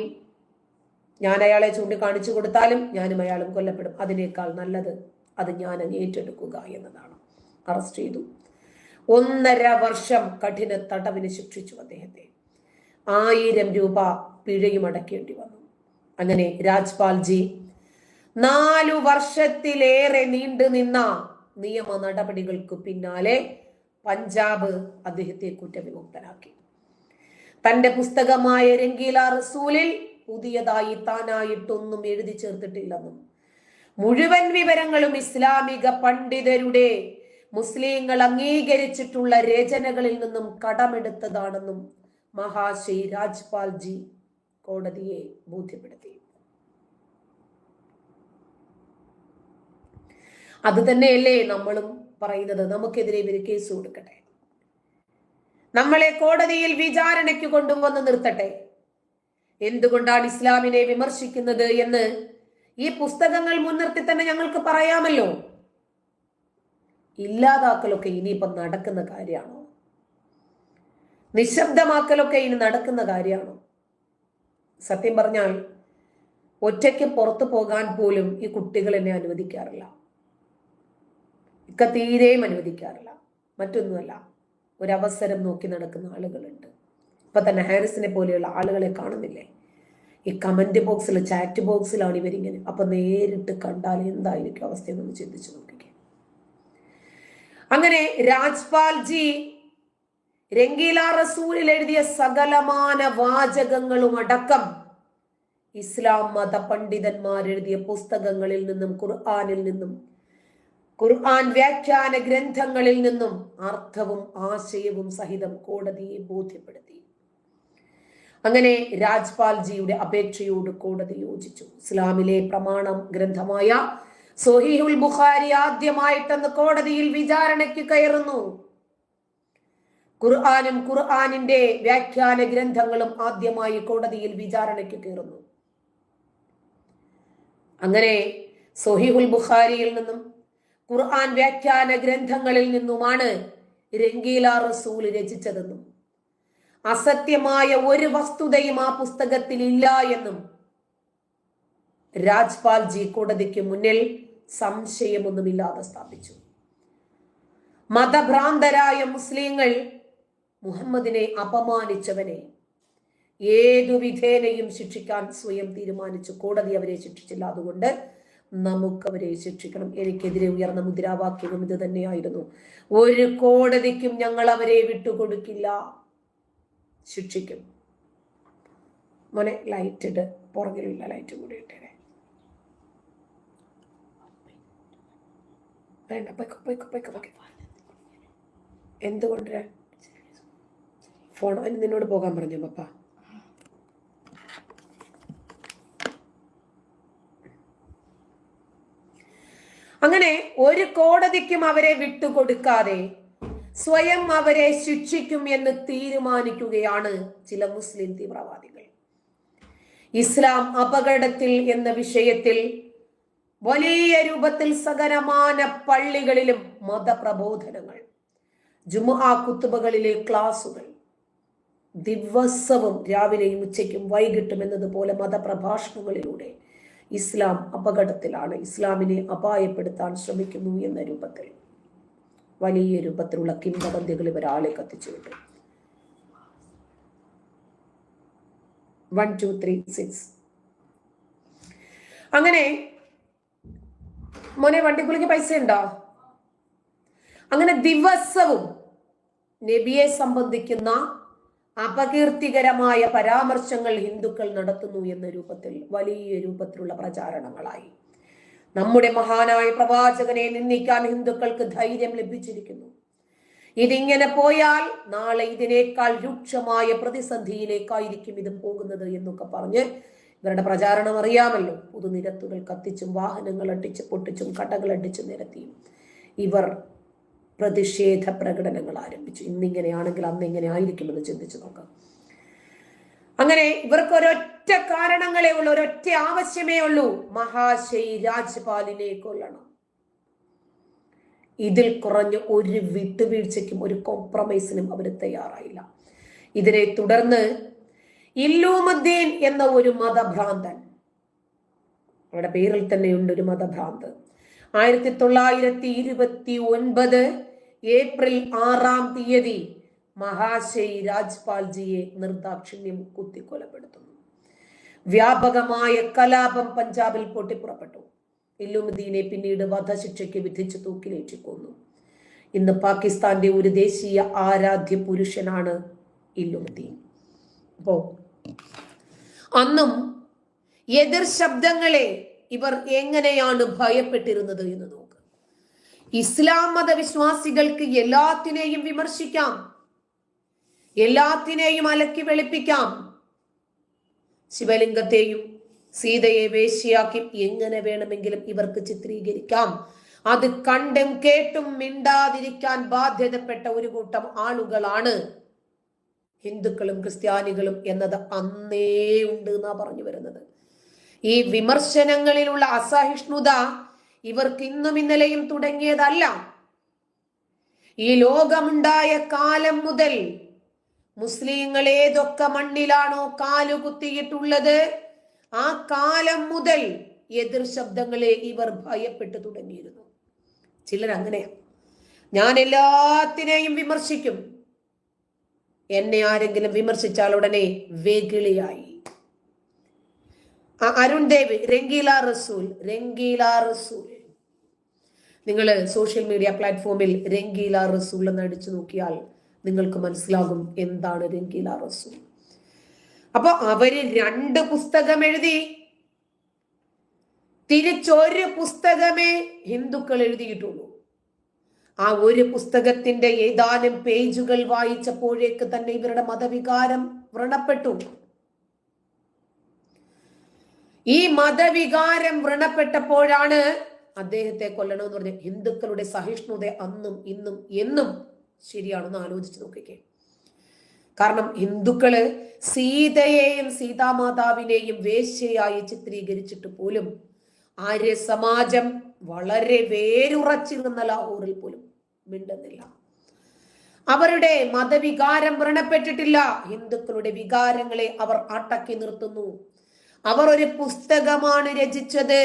ഞാൻ അയാളെ ചൂണ്ടിക്കാണിച്ചു കൊടുത്താലും ഞാനും അയാളും കൊല്ലപ്പെടും, അതിനേക്കാൾ നല്ലത് അത് ഞാൻ ഏറ്റെടുക്കുക എന്നതാണ്. അറസ്റ്റ് ചെയ്തു. 1.5 വർഷം കഠിന തടവിന് ശിക്ഷിച്ചു അദ്ദേഹത്തെ. 1000 രൂപ പിഴയും അടയ്ക്കേണ്ടി വന്നു. അങ്ങനെ രാജ്പാൽജി 4 വർഷത്തിലേറെ നീണ്ടു നിന്ന നിയമ നടപടികൾക്ക് പിന്നാലെ പഞ്ചാബ് അദ്ദേഹത്തെ കുറ്റവിമുക്തനാക്കി. തന്റെ പുസ്തകമായ രംഗീല റസൂലിൽ പുതിയതായി താനായിട്ടൊന്നും എഴുതി ചേർത്തിട്ടില്ലെന്നും മുഴുവൻ വിവരങ്ങളും ഇസ്ലാമിക പണ്ഡിതരുടെ, മുസ്ലിങ്ങൾ അംഗീകരിച്ചിട്ടുള്ള രചനകളിൽ നിന്നും കടമെടുത്തതാണെന്നും മഹാശി രാജ്പാൽജി കോടതിയെ ബോധ്യപ്പെടുത്തി. അത് തന്നെയല്ലേ നമ്മളും പറയുന്നത്, നമുക്കെതിരെ ഇവര് കേസ് കൊടുക്കട്ടെ, നമ്മളെ കോടതിയിൽ വിചാരണയ്ക്ക് കൊണ്ടുവന്ന് നിർത്തട്ടെ. എന്തുകൊണ്ടാണ് ഇസ്ലാമിനെ വിമർശിക്കുന്നത് എന്ന് ഈ പുസ്തകങ്ങൾ മുൻനിർത്തി തന്നെ ഞങ്ങൾക്ക് പറയാമല്ലോ. ഇല്ലാതാക്കലൊക്കെ ഇനിയിപ്പം നടക്കുന്ന കാര്യമാണോ? നിശബ്ദമാക്കലൊക്കെ ഇനി നടക്കുന്ന കാര്യമാണോ? സത്യം പറഞ്ഞാൽ ഒറ്റയ്ക്ക് പുറത്തു പോകാൻ പോലും ഈ കുട്ടികൾ എന്നെ അനുവദിക്കാറില്ല. തീരെയും അനുവദിക്കാറില്ല. മറ്റൊന്നുമല്ല, ഒരവസരം നോക്കി നടക്കുന്ന ആളുകളുണ്ട്. ഇപ്പൊ തന്നെ ഹാരിസിനെ പോലെയുള്ള ആളുകളെ കാണുന്നില്ലേ? ഈ കമന്റ് ബോക്സിൽ, ചാറ്റ് ബോക്സിലാണ് ഇവരിങ്ങനെ. അപ്പൊ നേരിട്ട് കണ്ടാൽ എന്തായിരിക്കും അവസ്ഥയെന്നൊന്ന് ചിന്തിച്ചു നോക്കിക്കേ. അങ്ങനെ രാജ്പാൽജി രംഗീല റസൂലിൽ എഴുതിയ സകലമാന വാചകങ്ങളും അടക്കം ഇസ്ലാം മത പണ്ഡിതന്മാർ എഴുതിയ പുസ്തകങ്ങളിൽ നിന്നും ഖുർആനിൽ നിന്നും ഖുർആൻ വ്യാഖ്യാന ഗ്രന്ഥങ്ങളിൽ നിന്നും അർത്ഥവും ആശയവും സഹിതം കോടതിയെ ബോധ്യപ്പെടുത്തി. അങ്ങനെ രാജ്പാൽജിയുടെ അപേക്ഷയോട് കോടതി യോജിച്ചു. ഇസ്ലാമിലെ പ്രമാണം ഗ്രന്ഥമായ സ്വഹീഹുൽ ബുഖാരി ആദ്യമായിട്ടെന്ന് കോടതിയിൽ വിചാരണയ്ക്ക് കയറുന്നു. ഖുർആനും ഖുർആനിന്റെ വ്യാഖ്യാന ഗ്രന്ഥങ്ങളും ആദ്യമായി കോടതിയിൽ വിചാരണയ്ക്ക് കയറുന്നു. അങ്ങനെ സ്വഹീഹുൽ ബുഖാരിയിൽ നിന്നും ഖുർആൻ വ്യാഖ്യാന ഗ്രന്ഥങ്ങളിൽ നിന്നുമാണ് രംഗീല റസൂൽ രചിച്ചതെന്നും അസത്യമായ ഒരു വസ്തുതയും ആ പുസ്തകത്തിൽ ഇല്ല എന്നും രാജ്പാൽജി കോടതിക്ക് മുന്നിൽ സംശയമൊന്നുമില്ലാതെ സ്ഥാപിച്ചു. മതഭ്രാന്തരായ മുസ്ലിങ്ങൾ മുഹമ്മദിനെ അപമാനിച്ചവനെ ഏതു വിധേനയും ശിക്ഷിക്കാൻ സ്വയം തീരുമാനിച്ചു. കോടതി അവരെ ശിക്ഷിച്ചില്ല, അതുകൊണ്ട് നമുക്കവരെ ശിക്ഷിക്കണം. എനിക്കെതിരെ ഉയർന്ന മുദ്രാവാക്യവും ഇത് തന്നെയായിരുന്നു. ഒരു കോടതിക്കും ഞങ്ങൾ അവരെ വിട്ടുകൊടുക്കില്ല, ശിക്ഷിക്കും. മോനെ ലൈറ്റ് ഇട്ട്, പുറകിലുള്ള ലൈറ്റ് കൂടി ഇട്ടേ. വേണ്ട, എന്തുകൊണ്ട് ഫോൺ അതിന് നിന്നോട് പോകാൻ പറഞ്ഞു പപ്പ? അങ്ങനെ ഒരു കോടതിക്കും അവരെ വിട്ടുകൊടുക്കാതെ സ്വയം അവരെ ശിക്ഷിക്കും എന്ന് തീരുമാനിക്കുകയാണ് ചില മുസ്ലിം തീവ്രവാദികൾ. ഇസ്ലാം അപകടത്തിൽ എന്ന വിഷയത്തിൽ വലിയ രൂപത്തിൽ സകലമാന പള്ളികളിലും മതപ്രബോധനങ്ങൾ, ജുമുഅ ഖുത്ബകളിലെ ക്ലാസുകൾ, ദിവസവും രാവിലെയും ഉച്ചയ്ക്കും വൈകിട്ടും എന്നതുപോലെ മതപ്രഭാഷണങ്ങളിലൂടെ ഇസ്ലാം അപകടത്തിലാണ്, ഇസ്ലാമിനെ അപായപ്പെടുത്താൻ ശ്രമിക്കുന്നു എന്ന രൂപത്തിൽ വലിയ രൂപത്തിലുള്ള കിംവദന്തികൾ ഇവരാളെ കത്തിച്ചു വിട്ടു. 1 2 3 6. അങ്ങനെ മോനെ വണ്ടിക്കുള്ളിക്ക് പൈസ ഉണ്ടോ? അങ്ങനെ ദിവസവും നബിയെ സംബന്ധിക്കുന്ന അപകീർത്തികരമായ പരാമർശങ്ങൾ ഹിന്ദുക്കൾ നടത്തുന്നു എന്ന രൂപത്തിൽ വലിയ രൂപത്തിലുള്ള പ്രചാരണങ്ങളായി. നമ്മുടെ മഹാനായ പ്രവാചകനെ നിന്ദിക്കാൻ ഹിന്ദുക്കൾക്ക് ധൈര്യം ലഭിച്ചിരിക്കുന്നു. ഇതിങ്ങനെ പോയാൽ നാളെ ഇതിനേക്കാൾ രൂക്ഷമായ പ്രതിസന്ധിയിലേക്കായിരിക്കും ഇത് പോകുന്നത് എന്നൊക്കെ പറഞ്ഞ് ഇവരുടെ പ്രചാരണം അറിയാമല്ലോ. പൊതുനിരത്തുകൾ കത്തിച്ചും വാഹനങ്ങൾ അടിച്ച് പൊട്ടിച്ചും കടകൾ അടിച്ചു നിരത്തിയും ഇവർ പ്രതിഷേധ പ്രകടനങ്ങൾ ആരംഭിച്ചു. ഇന്നിങ്ങനെയാണെങ്കിൽ അന്ന് ഇങ്ങനെ ആയിരിക്കുമെന്ന് ചിന്തിച്ചു നോക്കാം. അങ്ങനെ ഇവർക്ക് ഒരൊറ്റ കാരണങ്ങളേ ഉള്ളൂ, ഒരൊറ്റ ആവശ്യമേ ഉള്ളൂ: മഹാശയി രാജ്പാലിനെ കൊല്ലണം. ഇതിൽ കുറഞ്ഞ് ഒരു വിട്ടുവീഴ്ചയ്ക്കും ഒരു കോംപ്രമൈസിനും അവർ തയ്യാറായില്ല. ഇതിനെ തുടർന്ന് ഇല്ലൂമുദ്ദീൻ എന്ന ഒരു മതഭ്രാന്തൻ, അവരുടെ പേരിൽ തന്നെയുണ്ട് ഒരു മതഭ്രാന്ത്, 1929 ഏപ്രിൽ 6 മഹാശയി രാജ്പാൽജിയെ നിർദാക്ഷിണ്യം കുത്തിക്കൊലപ്പെടുത്തുന്നു. വ്യാപകമായ കലാപം പഞ്ചാബിൽ പൊട്ടിപ്പുറപ്പെട്ടു. ഇല്ലുമുദ്ദീനെ പിന്നീട് വധശിക്ഷയ്ക്ക് വിധിച്ച് തൂക്കിലേറ്റി കൊന്നു. ഇന്ന് പാകിസ്ഥാന്റെ ഒരു ദേശീയ ആരാധ്യ പുരുഷനാണ് ഇല്ലുമുദ്ദീൻ. അപ്പോ അന്നും എതിർ ശബ്ദങ്ങളെ ഇവർ എങ്ങനെയാണ് ഭയപ്പെട്ടിരുന്നത് എന്ന് നോക്ക്. ഇസ്ലാം മതവിശ്വാസികൾക്ക് എല്ലാത്തിനെയും വിമർശിക്കാം, എല്ലാത്തിനെയും അലക്കി വെളുപ്പിക്കാം. ശിവലിംഗത്തെയും സീതയെ വേശ്യയാക്കി എങ്ങനെ വേണമെങ്കിലും ഇവർക്ക് ചിത്രീകരിക്കാം. അത് കണ്ടും കേട്ടും മിണ്ടാതിരിക്കാൻ ബാധ്യതപ്പെട്ട ഒരു കൂട്ടം ആളുകളാണ് ഹിന്ദുക്കളും ക്രിസ്ത്യാനികളും എന്നത് അന്നേ ഉണ്ട് എന്നാ പറഞ്ഞു വരുന്നത്. ഈ വിമർശനങ്ങളിലുള്ള അസഹിഷ്ണുത ഇവർക്ക് ഇന്നും ഇന്നലെയും തുടങ്ങിയതല്ല. ഈ ലോകമുണ്ടായ കാലം മുതൽ മുസ്ലിങ്ങൾ ഏതൊക്കെ മണ്ണിലാണോ കാലുകുത്തിയിട്ടുള്ളത് ആ കാലം മുതൽ എതിർ ശബ്ദങ്ങളെ ഇവർ ഭയപ്പെട്ടു തുടങ്ങിയിരുന്നു. ചിലരങ്ങനെയാ, ഞാൻ എല്ലാത്തിനെയും വിമർശിക്കും, എന്നെ ആരെങ്കിലും വിമർശിച്ചാൽ ഉടനെ വെകിളിയായി. അരുൺ ദേവ് രംഗീല റസൂൽ. നിങ്ങൾ സോഷ്യൽ മീഡിയ പ്ലാറ്റ്ഫോമിൽ രംഗീല റസൂൽ എന്ന് അടിച്ചു നോക്കിയാൽ നിങ്ങൾക്ക് മനസ്സിലാകും എന്താണ് രംഗീല റസൂൽ. അപ്പൊ അവര് 2 പുസ്തകം എഴുതി, തിരിച്ചൊരു പുസ്തകമേ ഹിന്ദുക്കൾ എഴുതിയിട്ടുള്ളൂ. ആ ഒരു പുസ്തകത്തിന്റെ ഏതാനും പേജുകൾ വായിച്ചപ്പോഴേക്ക് തന്നെ ഇവരുടെ മതവികാരം വ്രണപ്പെട്ടു. ഈ മതവികാരം വ്രണപ്പെട്ടപ്പോഴാണ് അദ്ദേഹത്തെ കൊല്ലണമെന്ന് പറഞ്ഞ ഹിന്ദുക്കളുടെ സഹിഷ്ണുത അന്നും ഇന്നും എന്നും ശരിയാണെന്ന് ആലോചിച്ച് നോക്കിക്കേ. കാരണം ഹിന്ദുക്കള് സീതയെയും സീതാമാതാവിനെയും വേശ്യയായി ചിത്രീകരിച്ചിട്ട് പോലും ആര്യ സമാജം വളരെ വേരുറച്ചിരുന്ന ലാഹോറിൽ പോലും മിണ്ടുന്നില്ല. അവരുടെ മതവികാരം വ്രണപ്പെട്ടിട്ടില്ല. ഹിന്ദുക്കളുടെ വികാരങ്ങളെ അവർ അടക്കി നിർത്തുന്നു. അവർ ഒരു പുസ്തകമാണ് രചിച്ചത്.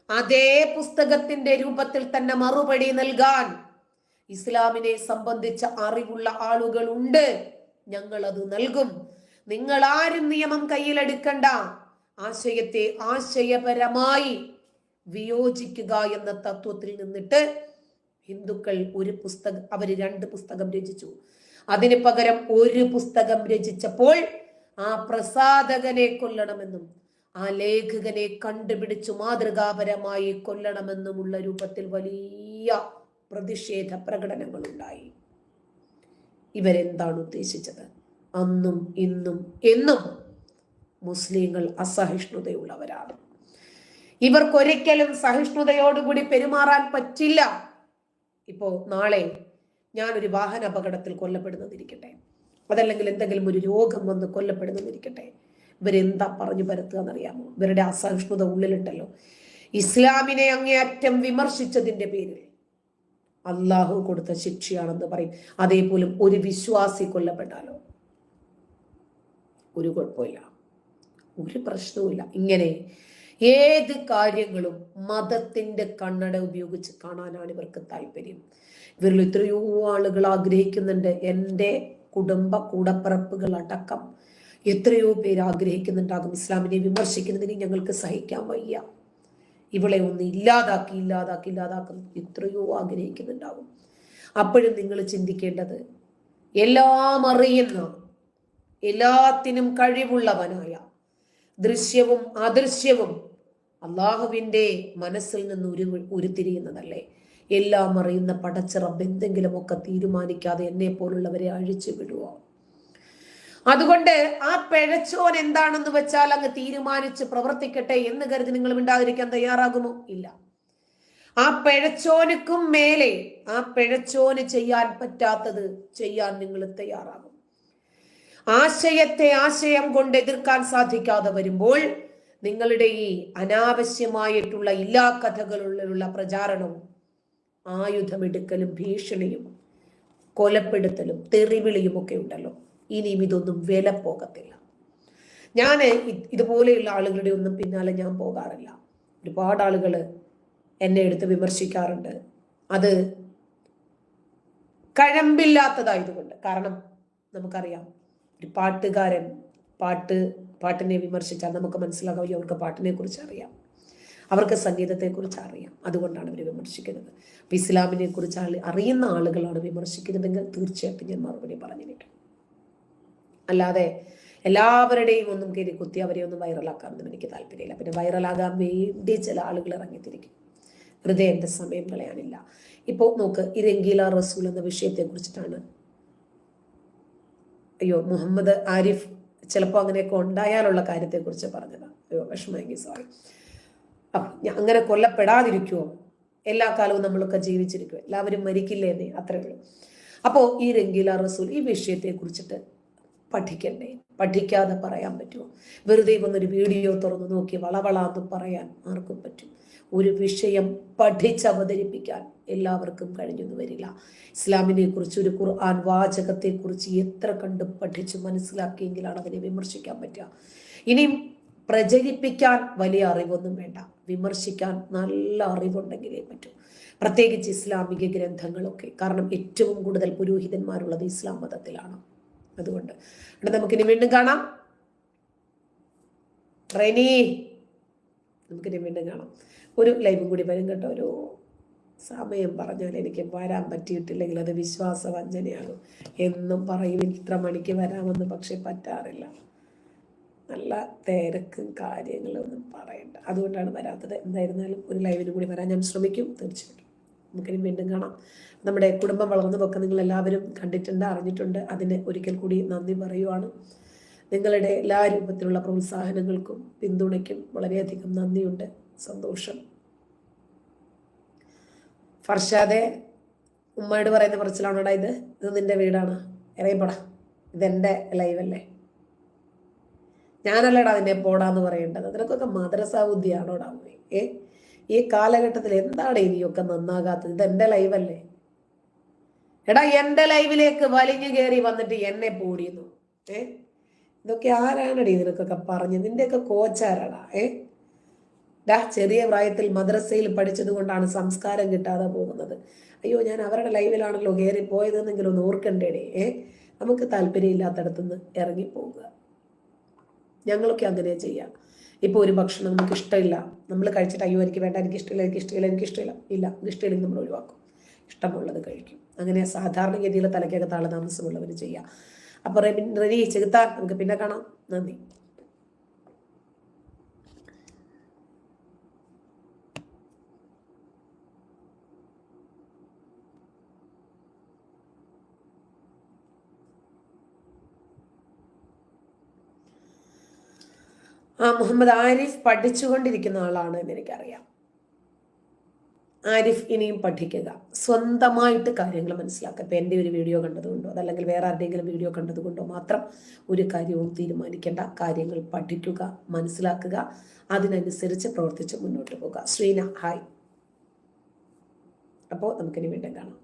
അതേ പുസ്തകത്തിന്റെ രൂപത്തിൽ തന്നെ മറുപടി നൽകാൻ ഇസ്ലാമിനെ സംബന്ധിച്ച അറിവുള്ള ആളുകൾ ഉണ്ട്. ഞങ്ങൾ അത് നൽകും. നിങ്ങൾ ആരും നിയമം കയ്യിലെടുക്കണ്ട. ആശയത്തെ ആശയപരമായി വിയോജിക്കുക എന്ന തത്വത്തിൽ നിന്നിട്ട് ഹിന്ദുക്കൾ അവര് 2 പുസ്തകം രചിച്ചു. അതിന് പകരം ഒരു പുസ്തകം രചിച്ചപ്പോൾ ആ പ്രസാധകനെ കൊല്ലണമെന്നും ആ ലേഖകനെ കണ്ടുപിടിച്ചു മാതൃകാപരമായി കൊല്ലണമെന്നുമുള്ള രൂപത്തിൽ വലിയ പ്രതിഷേധ പ്രകടനങ്ങൾ ഉണ്ടായി. ഇവരെന്താണ് ഉദ്ദേശിച്ചത്? അന്നും ഇന്നും എന്നും മുസ്ലിങ്ങൾ അസഹിഷ്ണുതയുള്ളവരാണ്. ഇവർക്കൊരിക്കലും സഹിഷ്ണുതയോടുകൂടി പെരുമാറാൻ പറ്റില്ല. ഇപ്പോ നാളെ ഞാനൊരു വാഹന അപകടത്തിൽ കൊല്ലപ്പെടുന്നതിരിക്കട്ടെ, അതല്ലെങ്കിൽ എന്തെങ്കിലും ഒരു രോഗം വന്ന് കൊല്ലപ്പെടുന്നതിരിക്കട്ടെ, ഇവരെന്താ പറഞ്ഞു പരത്തുക എന്നറിയാമോ? ഇവരുടെ അസഹിഷ്ണുത ഉള്ളിലുണ്ടല്ലോ. ഇസ്ലാമിനെ അങ്ങേയറ്റം വിമർശിച്ചതിന്റെ പേരിൽ അള്ളാഹു കൊടുത്ത ശിക്ഷയാണെന്ന് പറയും. അതേപോലും ഒരു വിശ്വാസി കൊല്ലപ്പെട്ടാലോ ഒരു കുഴപ്പമില്ല, ഒരു പ്രശ്നവുമില്ല. ഇങ്ങനെ ഏത് കാര്യങ്ങളും മതത്തിന്റെ കണ്ണട ഉപയോഗിച്ച് കാണാനാണ് ഇവർക്ക് താല്പര്യം. ഇവരിൽ എത്രയോ ആളുകൾ ആഗ്രഹിക്കുന്നുണ്ട്, എൻ്റെ കുടുംബ കൂടപ്പിറപ്പുകൾ അടക്കം എത്രയോ പേര് ആഗ്രഹിക്കുന്നുണ്ടാകും ഇസ്ലാമിനെ വിമർശിക്കുന്നതിന് ഞങ്ങൾക്ക് സഹിക്കാൻ വയ്യ, ഇവളെ ഒന്ന് ഇല്ലാതാക്കും എത്രയോ ആഗ്രഹിക്കുന്നുണ്ടാകും. അപ്പോഴും നിങ്ങൾ ചിന്തിക്കേണ്ടത്, എല്ലാം അറിയുന്ന, എല്ലാത്തിനും കഴിവുള്ളവനായ, ദൃശ്യവും അദൃശ്യവും അള്ളാഹുവിൻ്റെ മനസ്സിൽ നിന്ന് ഉരുത്തിരിയുന്നതല്ലേ. എല്ലാം അറിയുന്ന പടച്ച റബ്ബ് എന്തെങ്കിലുമൊക്കെ തീരുമാനിക്കാതെ എന്നെ പോലുള്ളവരെ അഴിച്ചു വിടുവോ? അതുകൊണ്ട് ആ പിഴച്ചോൻ എന്താണെന്ന് വെച്ചാൽ അങ്ങ് തീരുമാനിച്ച് പ്രവർത്തിക്കട്ടെ എന്ന് കരുതി നിങ്ങൾ മിണ്ടാതിരിക്കാൻ തയ്യാറാകുമോ? ഇല്ല. ആ പിഴച്ചോനുക്കും മേലെ ആ പിഴച്ചോന് ചെയ്യാൻ പറ്റാത്തത് ചെയ്യാൻ നിങ്ങൾ തയ്യാറാകും. ആശയത്തെ ആശയം കൊണ്ട് എതിർക്കാൻ സാധിക്കാതെ വരുമ്പോൾ നിങ്ങളുടെ ഈ അനാവശ്യമായിട്ടുള്ള എല്ലാ കഥകളുള്ള പ്രചാരണവും, ആയുധമെടുക്കലും ഭീഷണിയും കൊലപ്പെടുത്തലും തെറിവിളിയും ഒക്കെ ഉണ്ടല്ലോ, ഇനിയും ഇതൊന്നും വില പോകത്തില്ല. ഞാൻ ഇതുപോലെയുള്ള ആളുകളുടെ ഒന്നും പിന്നാലെ ഞാൻ പോകാറില്ല. ഒരുപാട് ആളുകൾ എന്നെ എടുത്ത് വിമർശിക്കാറുണ്ട്. അത് കഴമ്പില്ലാത്തതായതുകൊണ്ട്. കാരണം നമുക്കറിയാം, ഒരു പാട്ടുകാരൻ പാട്ടിനെ വിമർശിച്ചാൽ നമുക്ക് മനസ്സിലാകാം അവർക്ക് പാട്ടിനെ കുറിച്ച് അറിയാം, അവർക്ക് സംഗീതത്തെക്കുറിച്ച് അറിയാം, അതുകൊണ്ടാണ് അവർ വിമർശിക്കുന്നത്. അപ്പം ഇസ്ലാമിനെ കുറിച്ച് അറിയുന്ന ആളുകളാണ് വിമർശിക്കുന്നതെങ്കിൽ തീർച്ചയായിട്ടും ഞാൻ മറുപടി പറഞ്ഞിട്ടുണ്ട്. അല്ലാതെ എല്ലാവരുടെയും ഒന്നും കയറി കുത്തി അവരെ ഒന്നും വൈറലാക്കാനൊന്നും എനിക്ക് താല്പര്യമില്ല. പിന്നെ വൈറലാകാൻ വേണ്ടി ചില ആളുകൾ ഇറങ്ങിത്തിരിക്കും. വെറുതെ എൻ്റെ സമയം കളയാനില്ല. ഇപ്പോൾ നോക്ക്, ഈ രംഗീല റസൂൽ എന്ന വിഷയത്തെ കുറിച്ചിട്ടാണ് മുഹമ്മദ് ആരിഫ് ചിലപ്പോൾ അങ്ങനെയൊക്കെ ഉണ്ടായാലുള്ള കാര്യത്തെക്കുറിച്ച് പറഞ്ഞതാണ്. വിഷമമെങ്കിൽ സോറി. അങ്ങനെ കൊല്ലപ്പെടാതിരിക്കുമോ? എല്ലാ കാലവും നമ്മളൊക്കെ ജീവിച്ചിരിക്കുമോ? എല്ലാവരും മരിക്കില്ലേ എന്നേ, അത്രേ ഉള്ളൂ. അപ്പോൾ ഈ രംഗീല റസൂൽ ഈ വിഷയത്തെ കുറിച്ചിട്ട് പഠിക്കണ്ടേ? പഠിക്കാതെ പറയാൻ പറ്റുമോ? വെറുതെ വന്നൊരു വീഡിയോ തുറന്നു നോക്കി വളവളാന്ന് പറയാൻ ആർക്കും പറ്റും? ഒരു വിഷയം പഠിച്ചവതരിപ്പിക്കാൻ എല്ലാവർക്കും കഴിഞ്ഞെന്ന് വരില്ല. ഇസ്ലാമിനെ കുറിച്ച്, ഒരു ഖുർആൻ വാചകത്തെക്കുറിച്ച് എത്ര കണ്ട് പഠിച്ച് മനസ്സിലാക്കിയെങ്കിലാണ് അതിനെ വിമർശിക്കാൻ പറ്റുക. ഇനിയും പ്രചരിപ്പിക്കാൻ വലിയ അറിവൊന്നും വേണ്ട, വിമർശിക്കാൻ നല്ല അറിവുണ്ടെങ്കിലേ പറ്റൂ. പ്രത്യേകിച്ച് ഇസ്ലാമിക ഗ്രന്ഥങ്ങളൊക്കെ. കാരണം ഏറ്റവും കൂടുതൽ പുരോഹിതന്മാരുള്ളത് ഇസ്ലാം മതത്തിലാണ്. അതുകൊണ്ട് നമുക്കിനി വീണ്ടും കാണാം. റെനി, നമുക്കിനി വീണ്ടും കാണാം. ഒരു ലൈവും കൂടി വരും കേട്ടോ. ഒരു സമയം പറഞ്ഞാൽ എനിക്ക് വരാൻ പറ്റിയിട്ടില്ലെങ്കിൽ അത് വിശ്വാസവഞ്ചനയാകും. എന്നും പറയും ഇത്ര മണിക്ക് വരാമെന്ന്, പക്ഷെ പറ്റാറില്ല. നല്ല തിരക്കും കാര്യങ്ങളും ഒന്നും പറയണ്ട, അതുകൊണ്ടാണ് വരാത്തത്. എന്തായിരുന്നാലും ഒരു ലൈവിന് കൂടി വരാൻ ഞാൻ ശ്രമിക്കും തീർച്ചയായിട്ടും. നമുക്കിനി വീണ്ടും കാണാം. നമ്മുടെ കുടുംബം വളർന്നതൊക്കെ നിങ്ങൾ എല്ലാവരും കണ്ടിട്ടുണ്ട്, അറിഞ്ഞിട്ടുണ്ട്. അതിന് ഒരിക്കൽ കൂടി നന്ദി പറയുവാണ്. നിങ്ങളുടെ എല്ലാ രൂപത്തിലുള്ള പ്രോത്സാഹനങ്ങൾക്കും പിന്തുണയ്ക്കും വളരെയധികം നന്ദിയുണ്ട്. സന്തോഷം. ഫർഷാദെ, ഉമ്മയോട് പറയുന്ന പറച്ചിലാണോടാ ഇത്? ഇത് നിന്റെ വീടാണ്, ഇറങ്ങിപ്പോടാ. ഇതെൻ്റെ ലൈവല്ലേ, ഞാനല്ലേടാ അതിനെ പോടാന്ന് പറയേണ്ടത്. നിനക്കൊക്കെ മദ്രസ ബുദ്ധിയാണോടാ? ഈ കാലഘട്ടത്തിൽ എന്താണ് ഇനിയൊക്കെ നന്നാകാത്തത്? ഇതെന്റെ ലൈവല്ലേ? എടാ, എൻ്റെ ലൈവിലേക്ക് വലിഞ്ഞു കയറി വന്നിട്ട് എന്നെ പോടിയുന്നു. ഇതൊക്കെ ആരാണടി നിനക്കൊക്കെ പറഞ്ഞ്? നിന്റെയൊക്കെ കോച്ചാരാടാ? ചെറിയ പ്രായത്തിൽ മദ്രസയിൽ പഠിച്ചത് കൊണ്ടാണ് സംസ്കാരം കിട്ടാതെ പോകുന്നത്. അയ്യോ, ഞാൻ അവരുടെ ലൈവിലാണല്ലോ കയറി പോയതെന്നെങ്കിലും ഒന്ന് ഓർക്കണ്ടേടേ. നമുക്ക് താല്പര്യമില്ലാത്തടത്തുനിന്ന് ഇറങ്ങിപ്പോവുക. ഞങ്ങളൊക്കെ അങ്ങനെ ചെയ്യാം. ഇപ്പോൾ ഒരു ഭക്ഷണം നമുക്ക് ഇഷ്ടമില്ല, നമ്മൾ കഴിച്ചിട്ട് അയ്യോ എനിക്ക് വേണ്ട, എനിക്ക് ഇഷ്ടമില്ല, ഇല്ല, ഇഷ്ടമില്ലെങ്കിൽ നമ്മൾ ഒഴിവാക്കും, ഇഷ്ടമുള്ളത് കഴിക്കും. അങ്ങനെ സാധാരണഗതിയിൽ തലയ്ക്കകത്ത് താമസമുള്ളവർ ചെയ്യാം. അപ്പോൾ റെനി ചെകുത്താൻ, നമുക്ക് പിന്നെ കാണാം. നന്ദി. മുഹമ്മദ് ആരിഫ് പഠിച്ചുകൊണ്ടിരിക്കുന്ന ആളാണ് എന്ന് എനിക്കറിയാം. ആരിഫ് ഇനിയും പഠിക്കുക, സ്വന്തമായിട്ട് കാര്യങ്ങൾ മനസ്സിലാക്കുക. ഇപ്പം എൻ്റെ ഒരു വീഡിയോ കണ്ടതുകൊണ്ടോ അതല്ലെങ്കിൽ വേറെ ആരുടെയെങ്കിലും വീഡിയോ കണ്ടതുകൊണ്ടോ മാത്രം ഒരു കാര്യവും തീരുമാനിക്കേണ്ട. കാര്യങ്ങൾ പഠിക്കുക, മനസ്സിലാക്കുക, അതിനനുസരിച്ച് പ്രവർത്തിച്ച് മുന്നോട്ട് പോകുക. ശ്രീന ഹായ്. അപ്പോൾ നമുക്കിനി വീണ്ടും കാണാം.